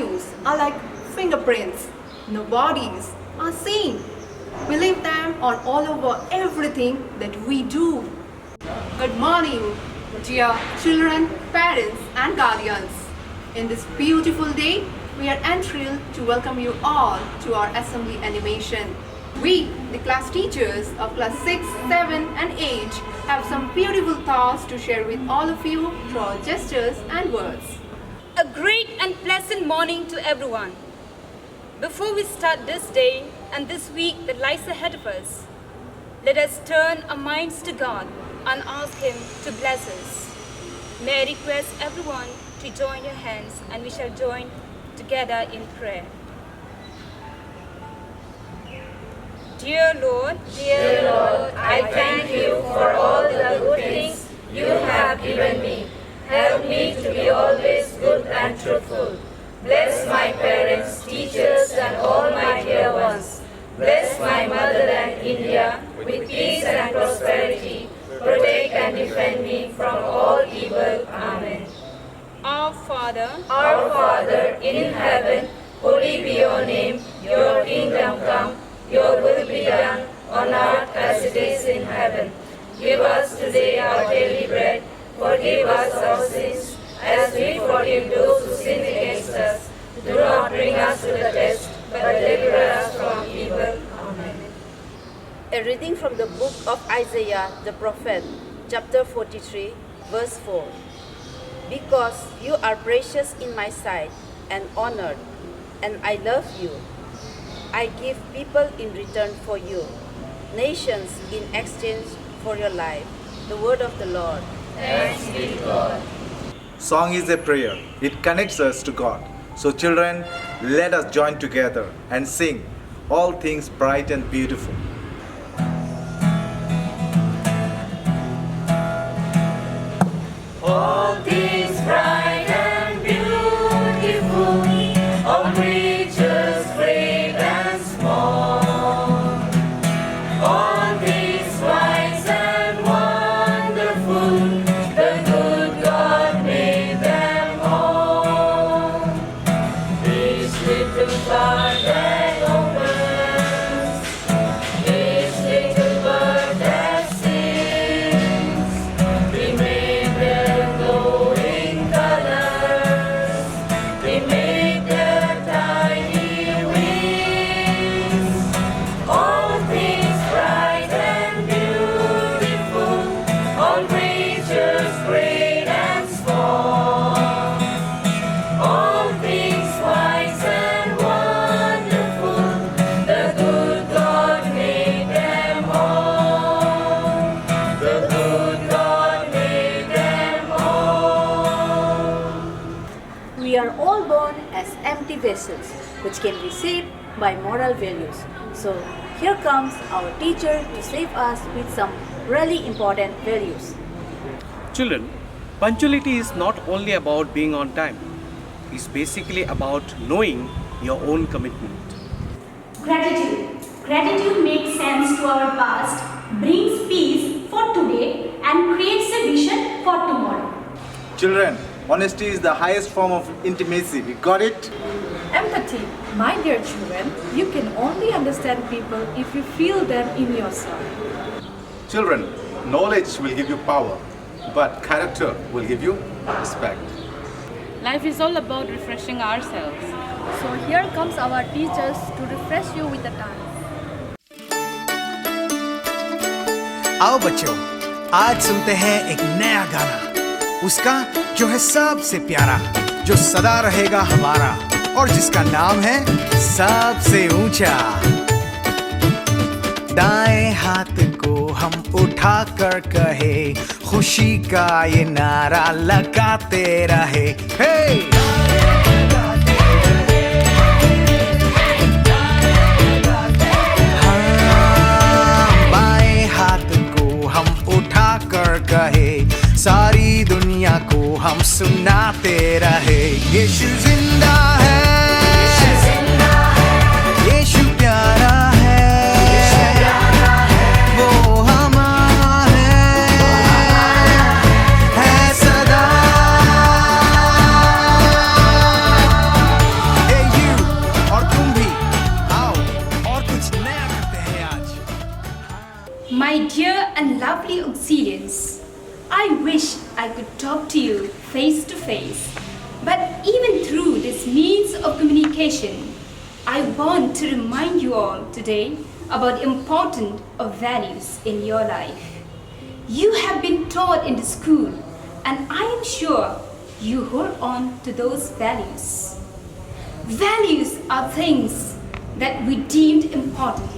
values are like fingerprints. No bodies are seen. We leave them on all over everything that we do. Good morning, dear children, parents and guardians. In this beautiful day, we are enthralled to welcome you all to our assembly animation. We, the class teachers of class 6, 7 and 8 have some beautiful thoughts to share with all of you through our gestures and words. A great and pleasant morning to everyone. Before we start this day and this week that lies ahead of us, let us turn our minds to God and ask Him to bless us. May I request everyone to join your hands and we shall join together in prayer. Dear Lord, I thank you for all the good things you have given me. Help me to be always good and truthful. Bless my parents, teachers and all my dear ones. Bless my motherland India with peace and prosperity. Protect and defend me from all evil. Amen. Our Father in heaven, holy be your name. Your kingdom come, your will be done on earth as it is in heaven. Give us today our daily bread. Forgive us our sins as we forgive those who sin against us. Do not bring us to the test, but deliver us from evil. Amen. A reading from the book of Isaiah the prophet, chapter 43, verse 4. Because you are precious in my sight and honored, and I love you, I give people in return for you, nations in exchange for your life. The word of the Lord. Thanks be to God. Song is a prayer. It connects us to God. So children, let us join together and sing all things bright and beautiful. All things bright and beautiful, all creatures great and small, all things wise and wonderful, the good God made them all. Each little flower that opens, each little bird that sings, He made their glowing colors, He made their tiny wings. All things bright and beautiful, all creatures great and small, all things wise and wonderful, the good God made them all. The good God made them all. We are all born as empty vessels which can be saved by moral values. So here comes our teacher to save us with some really important values. Children, punctuality is not only about being on time. It's basically about knowing your own commitment. Gratitude. Gratitude makes sense to our past, brings peace for today, and creates a vision for tomorrow. Children, honesty is the highest form of intimacy. We got it? Empathy. My dear children, you can only understand people if you feel them in yourself. Children, knowledge will give you power, but character will give you respect. Life is all about refreshing ourselves. So here comes our teachers to refresh you with the time. आओ बच्चों, आज सुनते हैं एक नया गाना, उसका जो है सबसे प्यारा, जो सदा रहेगा हमारा और जिसका नाम है सबसे ऊंचा। दाएं हाथ को हम उठा कर कहे, खुशी का ये नारा लगाते रहे। हे! कहे सारी दुनिया को हम सुनाते रहे। यीशु जिंदा है, यीशु प्यारा है, वो हमारा है सदा। My dear and lovely Auxilians, I wish I could talk to you face to face, but even through this means of communication, I want to remind you all today about the importance of values in your life. You have been taught in the school, and I am sure you hold on to those values. Values are things that we deemed important.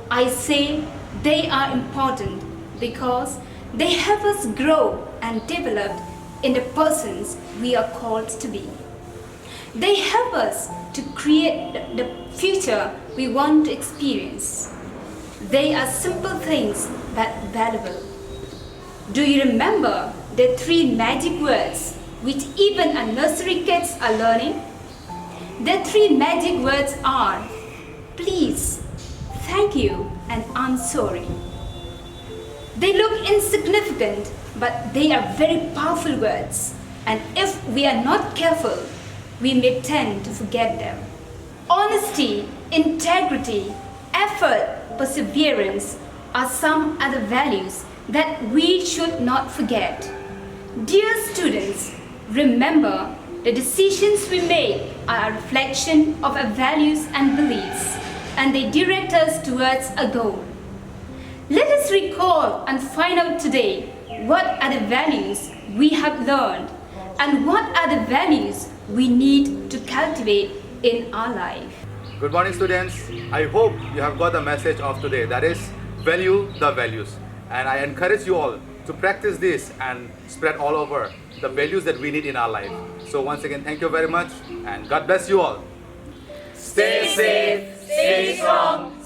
I say they are important because they help us grow and develop in the persons we are called to be. They help us to create the future we want to experience. They are simple things but valuable. Do you remember the 3 magic words which even our nursery kids are learning? The 3 magic words are please, thank you, and I'm sorry. They look insignificant, but they are very powerful words, and if we are not careful, we may tend to forget them. Honesty, integrity, effort, perseverance are some other values that we should not forget. Dear students, remember the decisions we make are a reflection of our values and beliefs, and they direct us towards a goal. Let us recall and find out today what are the values we have learned and what are the values we need to cultivate in our life. Good morning, students. I hope you have got the message of today, that is, value the values. And I encourage you all to practice this and spread all over the values that we need in our life. So once again, thank you very much and God bless you all. Stay safe, stay strong,